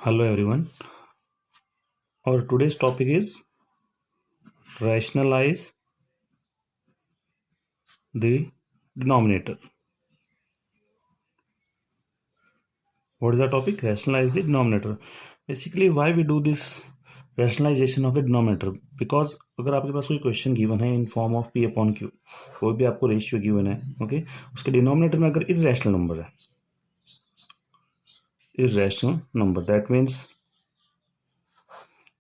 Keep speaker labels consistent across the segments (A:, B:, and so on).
A: Hello everyone. Our today's topic is rationalize the denominator. What is the topic? Rationalize the denominator. Basically, why we do this rationalization of the denominator? Because अगर आपके पास कोई question given है in form of P upon Q, कोई भी आपको ratio given है, okay, उसके denominator में अगर इरेशनल नंबर है, इरेशनल नंबर, दैट मीन्स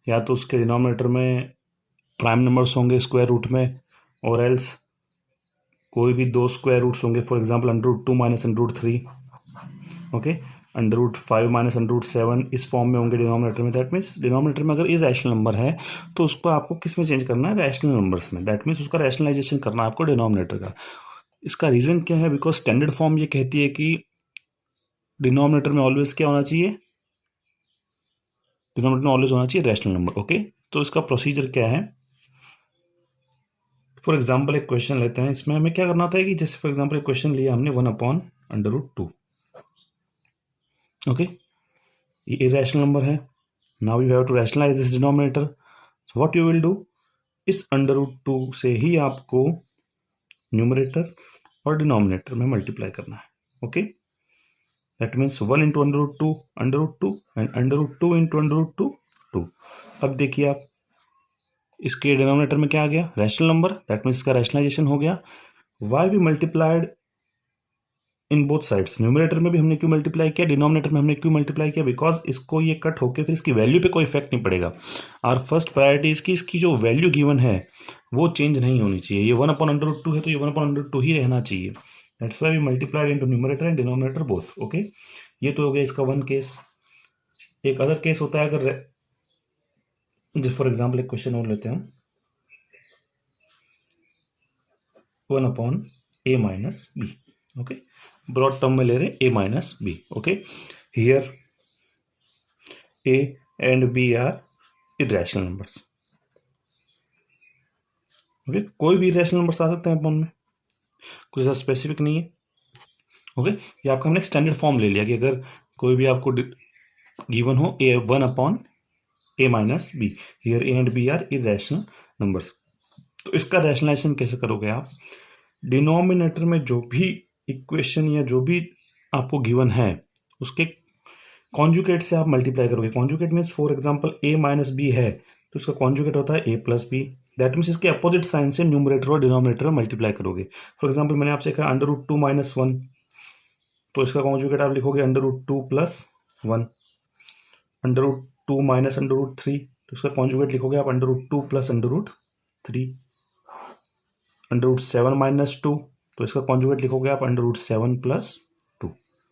A: या तो उसके डिनोमिनेटर में प्राइम नंबर्स होंगे स्क्वायर रूट में, और एल्स कोई भी दो स्क्वायर रूट्स होंगे, for example √2 minus √3, okay, √5 minus √7 इस फॉर्म में होंगे डिनोमिनेटर में। दैट मीन्स डिनोमिनेटर में अगर इरेशनल नंबर है तो उसको आपको किस में चेंज करना है? रैशनल नंबर्स में। दैट मीन्स उसका रैशनलाइजेशन करना है आपको डिनोमिनेटर का। इसका रीज़न क्या है? बिकॉज स्टैंडर्ड फॉर्म ये कहती है कि डिनोमिनेटर में ऑलवेज क्या होना चाहिए? डिनोमिनेटर में ऑलवेज होना चाहिए रैशनल नंबर। ओके, तो इसका प्रोसीजर क्या है? फॉर एग्जाम्पल एक क्वेश्चन लेते हैं, इसमें हमें क्या करना था कि जैसे फॉर एग्जाम्पल एक क्वेश्चन लिया हमने 1/√2, ओके, ये इरेशनल नंबर है। Now you have to rationalise this denominator. What you will do, इस √2 से ही आपको न्यूमरेटर और डिनोमिनेटर में मल्टीप्लाई करना है। Okay, that means 1 into √2 and √2 into √2 2। अब देखिए आप, इसके डिनोमिनेटर में क्या आ गया? Rational number. दैट मीन्स इसका रैशनलाइजेशन हो गया। Why we multiplied in both sides? Numerator में भी हमने क्यों मल्टीप्लाई किया, डिनोमिनेटर में हमने क्यों मल्टीप्लाई किया? बिकॉज इसको ये कट होकर फिर इसकी वैल्यू पे कोई इफेक्ट नहीं पड़ेगा। और फर्स्ट प्रायोरिटी इसकी जो वैल्यू गिवन है वो चेंज नहीं होनी चाहिए। ये 1/√2 है तो ये 1/√2 ही रहना चाहिए। That's why we multiplied into numerator and denominator both. Okay, ये तो हो गया इसका वन केस। एक अदर केस होता है, अगर जैसे फॉर एग्जाम्पल एक क्वेश्चन और लेते हैं, 1/a-b। ओके, ब्रॉड टर्म में ले रहे a-b। Okay, here a and b are irrational numbers. Okay, कोई भी इरेशनल नंबर्स आ सकते हैं अपॉन में, कुछ ऐसा स्पेसिफिक नहीं है। ओके, ये आपका हमने स्टैंडर्ड फॉर्म ले लिया कि अगर कोई भी आपको गिवन हो a 1/a-b, here a and b are irrational numbers, तो इसका रैशनलाइजेशन कैसे करोगे आप? डिनोमिनेटर में जो भी इक्वेशन या जो भी आपको गिवन है उसके कॉन्जुगेट से आप मल्टीप्लाई करोगे। Conjugate means for example a-b है तो इसका कॉन्जुगेट होता है a+b। दैट मीन्स इसके अपोजिट साइन से न्यूमरेटर और डिनोमिनेटर में मल्टीप्लाई करोगे। फॉर एग्जांपल मैंने आपसे कहा √2 - 1, तो इसका कॉन्जुगेट आप लिखोगे √2 + 1। √2 - √3, तो इसका कॉन्जुगेट लिखोगे आप √2 + √3। √7 - 2, तो इसका कॉन्जुगेट लिखोगे आप √7 + 2।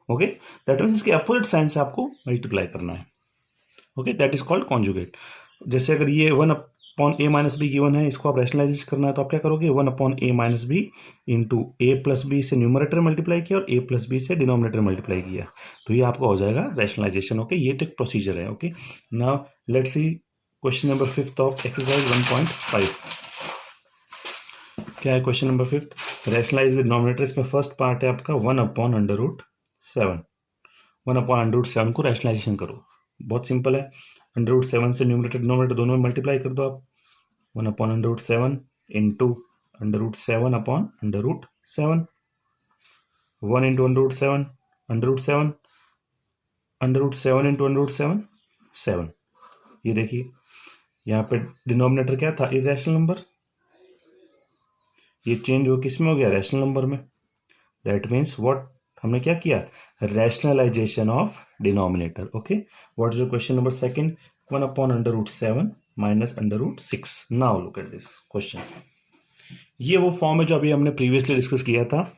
A: ओके, दैट मीन्स इसके अपोजिट साइन से आपको मल्टीप्लाई करना है। Okay, that is called conjugate. जैसे अगर ये 1/a-b गिवन है, इसको आप रैशनलाइज करना है तो आप क्या करोगे? 1/a-b इंटू a+b से न्यूमरेटर मल्टीप्लाई किया और a+b से डिनोमिनेटर मल्टीप्लाई किया, तो ये आपका हो जाएगा रैशनलाइजेशन। ओके, ये तो एक प्रोसीजर है। Okay, now let's see question number 5 of exercise 1.5। क्या है question number 5? Rationalise the denominator. इसमें फर्स्ट पार्ट है आपका 1/√7। 1/√7 को रैशनलाइजेशन करो। बहुत सिंपल है, √7 से न्यूमरेटर डिनोमिनेटर दोनों में मल्टीप्लाई कर दो आप। 1/√7 इंटू √7/√7। 1 into √7 √7, √7 into √7 7। ये देखिए यहाँ पे डिनोमिनेटर क्या था? Irrational number. ये चेंज हो किस में हो गया? रैशनल नंबर में। दैट मीन्स व्हाट हमने क्या किया? Rationalisation of denominator. Okay, what is the question number second? 1/√7 minus √6। Now look at this question. ये वो फॉर्म है जो अभी हमने प्रीवियसली डिस्कस किया था,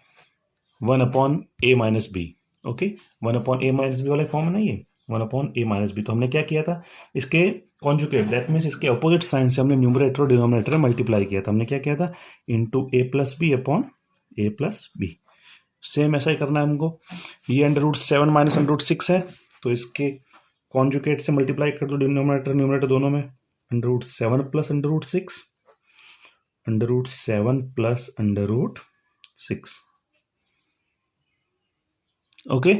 A: 1/a-b। ओके, 1/a-b वाला फॉर्म है ना ये, 1/a-b। तो हमने क्या किया था? इसके कॉन्जुगेट, दैट मीन्स इसके अपोजिट साइन से हमने न्यूमरेटर और डिनोमिनेटर में मल्टीप्लाई किया था। हमने क्या किया था? Into a+b/a+b। सेम ऐसा ही करना है हमको। ये √7 माइनस √6 है, तो इसके कॉन्जुगेट से मल्टीप्लाई कर दो डिनोमिनेटर न्यूमरेटर दोनों में। √7 + √6, √7 + √6। ओके,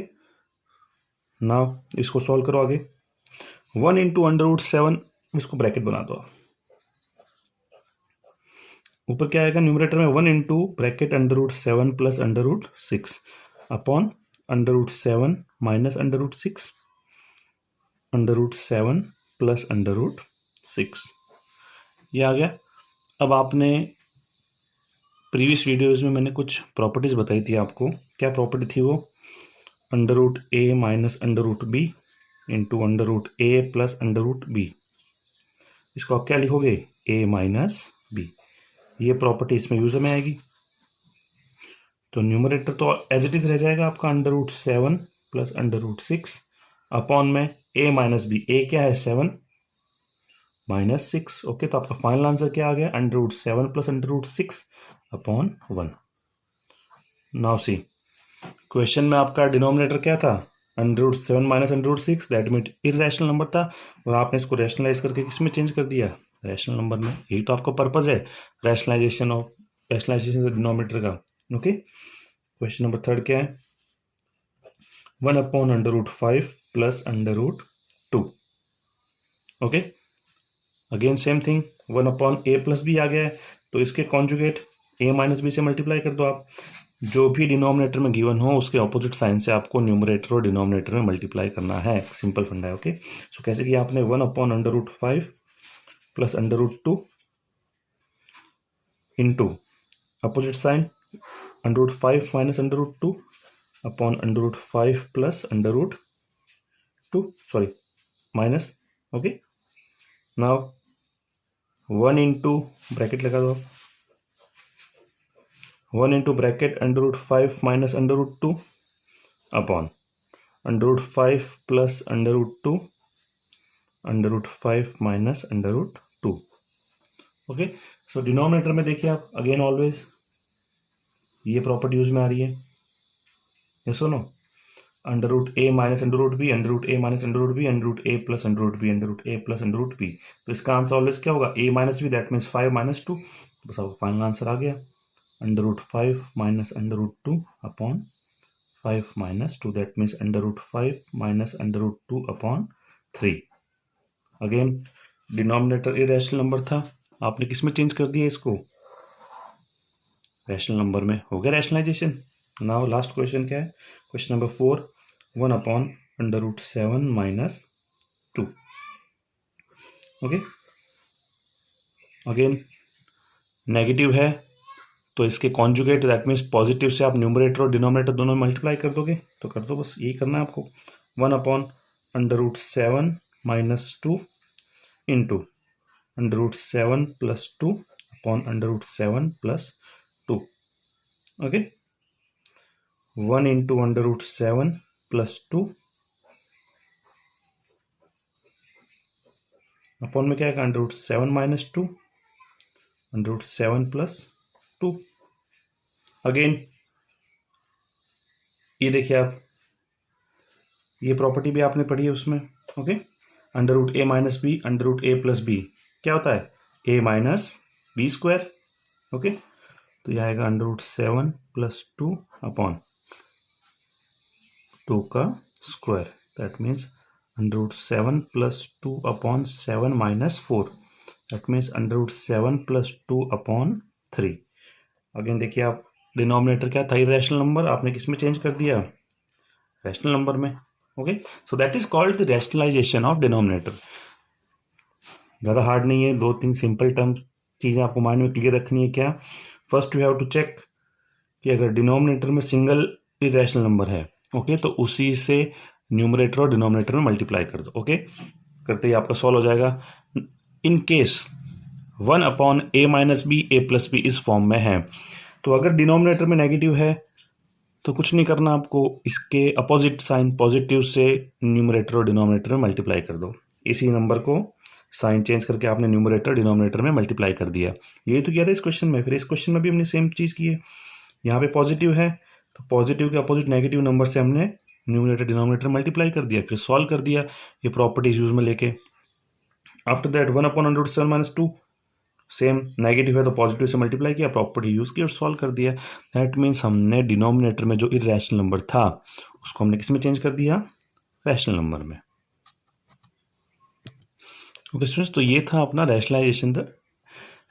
A: नाउ इसको सॉल्व करो आगे। 1 इंटू √7, इसको ब्रैकेट बना दो। ऊपर क्या आएगा न्यूमरेटर में 1 into bracket √7 plus √6 upon √7 minus √6 √7 plus √6, ये आ गया। अब आपने प्रीवियस वीडियोज़ में मैंने कुछ प्रॉपर्टीज़ बताई थी आपको, क्या प्रॉपर्टी थी वो, √a minus √b into √a plus √b, इसको आप क्या लिखोगे a माइनस b, ये प्रॉपर्टी इसमें यूज़ में आएगी। तो न्यूमरेटर तो एज इट इज़ रह जाएगा आपका √7 प्लस √6 अपॉन में a माइनस b, a क्या है 7 माइनस 6, ओके। तो आपका फाइनल आंसर क्या आ गया √7 plus √6 upon 1। Now see, question में आपका डिनोमिनेटर क्या था √7 minus √6, that mean irrational number था, और आपने इसको रैशनलाइज करके किस में चेंज कर दिया, रैशनल नंबर में। यही तो आपका पर्पज है, रैशनलाइजेशन डिनोमिनेटर का, ओके। क्वेश्चन नंबर 3 क्या है, 1 upon √5 plus √2, okay. Again same thing, 1 upon a plus B आ गया है, तो इसके कॉन्जुगेट a माइनस बी से मल्टीप्लाई कर दो आप। जो भी डिनोमिनेटर में गिवन हो उसके ऑपोजिट साइन से आपको न्यूमरेटर और डिनोमिनेटर में मल्टीप्लाई करना है, सिंपल फंडा है, ओके। सो कैसे किया आपने, 1 upon √5 plus √2 into opposite sign √5 minus √2 upon √5 plus √2, sorry minus, okay. Now 1 into bracket लगा दो, 1 into bracket √5 minus √2 upon √5 plus √2 √5 minus √2, okay. So denominator में देखिए आप, अगेन ऑलवेज ये प्रॉपर्टी यूज में आ रही है, ये सुनो, √a minus √b √a minus √b √a plus √b √a plus √b, तो इसका आंसर ऑलवेज क्या होगा a minus b, that means 5 minus 2, बस आपको फाइनल आंसर आ गया √5 minus √2 upon 5 minus 2, that means √5 minus √2 upon 3। Again denominator irrational number था, आपने किस में चेंज कर दिया इसको, रैशनल नंबर में, हो गया रैशनलाइजेशन। नाउ लास्ट क्वेश्चन क्या है, question number 4, 1 upon √7 minus 2, okay. Again negative है तो इसके कॉन्जुगेट, दैट मीन्स पॉजिटिव से आप न्यूमरेटर और डिनोमिनेटर दोनों मल्टीप्लाई कर दोगे, तो कर दो, बस यही करना है आपको। 1 upon √7 minus 2 into √7 plus 2 upon √7 plus 2, okay. 1 into √7 plus 2 upon में क्या है √7 माइनस 2 √7 प्लस 2। अगेन ये देखिए आप, ये प्रॉपर्टी भी आपने पढ़ी है उसमें, okay. √a minus b √a plus b क्या होता है a minus b square, okay. तो यह आएगा √7 प्लस 2 अपॉन 2 का square, that means √7 plus 2 upon 7 minus 4, that means √7 plus 2 upon 3। Again देखिए आप, डिनोमिनेटर क्या था इरेशनल नंबर, आपने किस में चेंज कर दिया, रैशनल नंबर में, okay. So that is called the rationalisation of denominator. ज़्यादा हार्ड नहीं है, 2-3 सिंपल टर्म चीज़ें आपको माइंड में क्लियर रखनी है। क्या, first you have to check कि अगर डिनोमिनेटर में सिंगल इरेशनल नंबर है, ओके, तो उसी से न्यूमरेटर और डिनोमिनेटर में मल्टीप्लाई कर दो, ओके। करते ही आपका सॉल्व हो जाएगा। In case 1 upon a minus b a plus b इस फॉर्म में है, तो अगर डिनोमिनेटर में नेगेटिव है तो कुछ नहीं करना आपको, इसके अपोजिट साइन पॉजिटिव से न्यूमरेटर और डिनोमिनेटर में मल्टीप्लाई कर दो। इसी नंबर को साइन चेंज करके आपने न्यूमरेटर डिनोमिनेटर में मल्टीप्लाई कर दिया। यही तो किया था इस क्वेश्चन में, फिर इस क्वेश्चन में भी हमने सेम चीज़ की है। यहाँ पे पॉजिटिव है तो पॉजिटिव के अपोजिट नेगेटिव नंबर से हमने न्यूमरेटर डिनोमिनेटर मल्टीप्लाई कर दिया, फिर सॉल्व कर दिया ये प्रॉपर्टीज यूज में लेके। After that 1 upon √7 minus 2, same negative है तो पॉजिटिव से मल्टीप्लाई किया, प्रॉपर्टी यूज की और सॉल्व कर दिया। दैट मीन्स हमने डिनोमिनेटर में जो इरेशनल नंबर था उसको हमने किस में चेंज कर दिया, रैशनल नंबर में। ओके स्टूडेंट्स, तो ये था अपना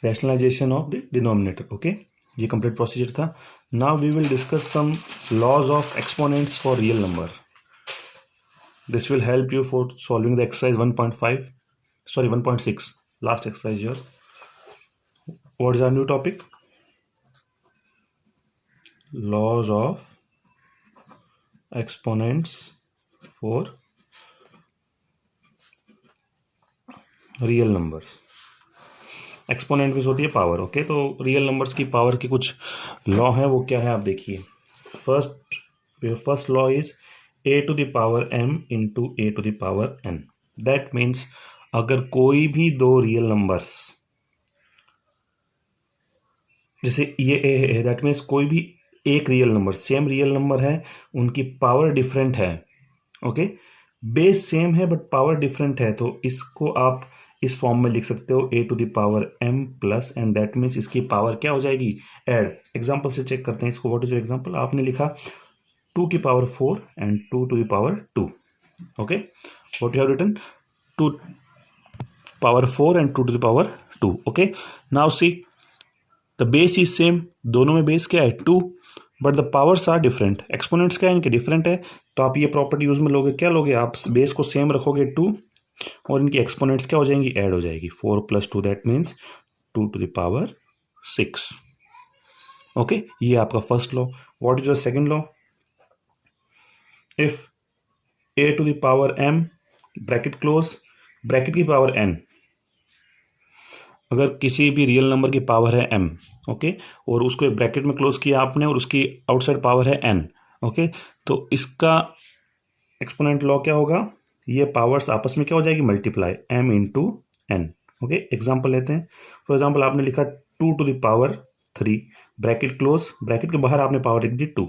A: rationalisation of the denominator. Okay, ये कंप्लीट प्रोसीजर था। Now we will discuss some laws of exponents for real number. This will help you for solving the exercise 1.6 last exercise here. What is our new topic? Laws of exponents for real numbers. Exponent में होती है power. Okay, तो real numbers की power की कुछ law है, वो क्या है आप देखिए। First law is a to the power m into a to the power n। That means अगर कोई भी दो रियल नंबर्स, जैसे ये a है, दैट मीन्स कोई भी एक real number, same real number है, उनकी पावर डिफरेंट है। ओके, बेस सेम है बट पावर डिफरेंट है, तो इसको आप इस फॉर्म में लिख सकते हो a to the power m plus n. That means इसकी पावर क्या हो जाएगी, ऐड। एग्जाम्पल से चेक करते हैं इसको। What is your example? आपने लिखा 2 की power 4 and 2 to the power 2। Okay, what you have written? 2 power 4 and 2 to the power 2। Okay, now see the base is same, दोनों में बेस क्या है 2, but the powers are different. Exponents क्या है इनके, डिफरेंट है, तो आप ये प्रॉपर्टी यूज में लोगे, क्या लोगे आप, बेस को सेम रखोगे 2 और इनकी एक्सपोनेंट्स क्या हो जाएंगी, ऐड हो जाएगी। 4 + 2 that means 2 to the power 6। Okay, ये आपका first law. What is your second law? If a to the power m bracket close, bracket की पावर n, अगर किसी भी रियल नंबर की पावर है m, ओके, और उसको एक ब्रैकेट में क्लोज किया आपने और उसकी आउटसाइड पावर है n, ओके, तो इसका एक्सपोनेंट लॉ क्या होगा, ये पावर्स आपस में क्या हो जाएगी, multiply, m into n। Okay, example लेते हैं। फॉर एग्जाम्पल आपने लिखा 2 to the power 3 bracket close, bracket के बाहर आपने पावर लिख दी 2।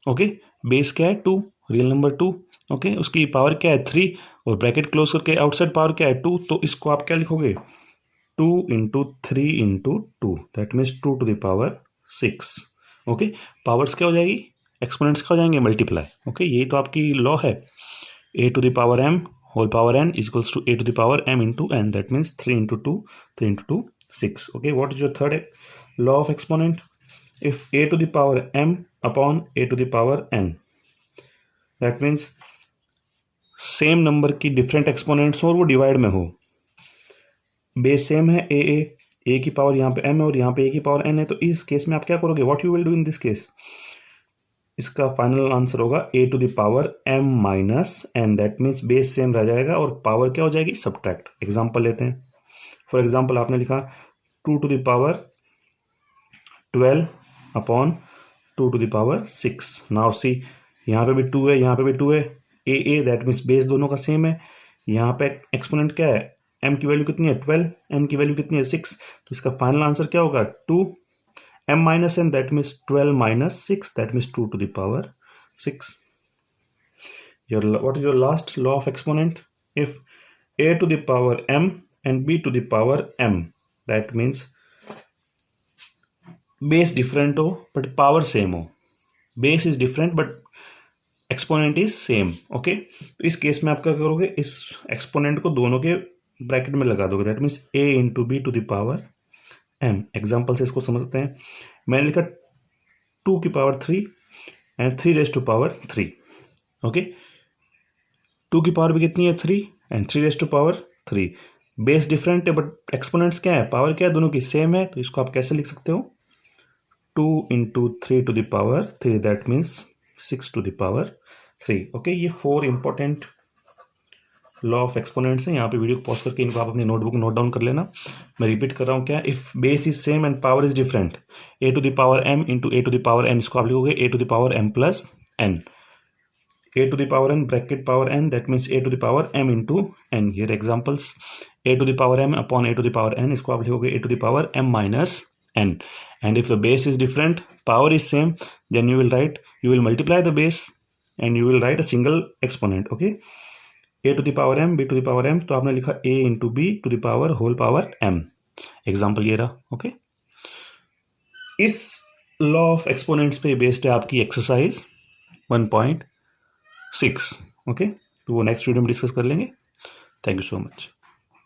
A: ओके, बेस क्या है 2, रियल नंबर 2, ओके, उसकी पावर क्या है 3 और ब्रैकेट क्लोज करके आउटसाइड पावर क्या है 2, तो इसको आप क्या लिखोगे 2 into 3 into 2 that means 2 to the power 6। Okay, powers क्या हो जाएगी, एक्सपोनेंट्स क्या हो जाएंगे, मल्टीप्लाई। ओके, यही तो आपकी लॉ है, a to the power m whole power n is equals to a to the power m into n, that means 3 into 2, 3 into 2 6। Okay, what is your third law of exponent? If a to the power m upon a to the power n, that means same number की different exponents हो और वो divide में हो, base same है a की power यहाँ पे m है और यहाँ पे a की पावर n है, तो इस केस में आप क्या करोगे, what you will do in this case? इसका फाइनल आंसर होगा a to the power m minus n, that means base same रह जाएगा और पावर क्या हो जाएगी, सब्ट्रैक्ट। एग्जाम्पल लेते हैं। फॉर एग्जाम्पल आपने लिखा 2 to the power 12 upon 2 to the power 6। Now see, यहाँ पे भी 2 है, यहाँ पे भी 2 है, a दैट मीन्स बेस दोनों का सेम है। यहाँ पे एक्सपोनेंट क्या है, m की वैल्यू कितनी है 12, n की वैल्यू कितनी है 6, तो इसका फाइनल आंसर क्या होगा 2 m minus n, that means 12 minus 6, that means 2 to the power 6। What is your last law of exponent? If a to the power m and b to the power m, that means base different हो but power same हो, base is different but exponent is same। Okay, तो इस case में आप क्या करोगे, इस exponent को दोनों के ब्रैकेट में लगा दोगे, that means a into b to the power m। Example से इसको समझते हैं। मैंने लिखा 2 की power 3 and 3 raise to power 3। Okay, 2 की पावर भी कितनी है 3 and 3 raise to power 3, base different है बट एक्सपोनेंट्स क्या है, पावर क्या है, दोनों की सेम है, तो इसको आप कैसे लिख सकते हो, 2 into 3 to the power 3, that means 6 to the power 3। Okay, ये 4 इंपॉर्टेंट लॉ ऑफ एक्सपोनेंट्स हैं। यहाँ पे वीडियो को पॉज करके इनको आप अपनी नोटबुक में नोट डाउन कर लेना। मैं रिपीट कर रहा हूँ, क्या, if base is same and power is different, a to the power m into a to the power n, इसको आप लिखोगे a to the power m plus n, a to the power n bracket power n, that means a to the power m into n। Here examples, a to the power m upon a to the power n, इसको आप लिखोगे a to the power m minus n। and if the base is different, power is same, then you will multiply the base and you will write a single exponent। okay, a to the power m, b to the power m, तो आपने लिखा a into b to the power whole power m। Example ये रहा। Okay, इस law of exponents पे based है आपकी exercise 1.6। Okay, तो वो नेक्स्ट वीडियो में डिस्कस कर लेंगे। Thank you so much.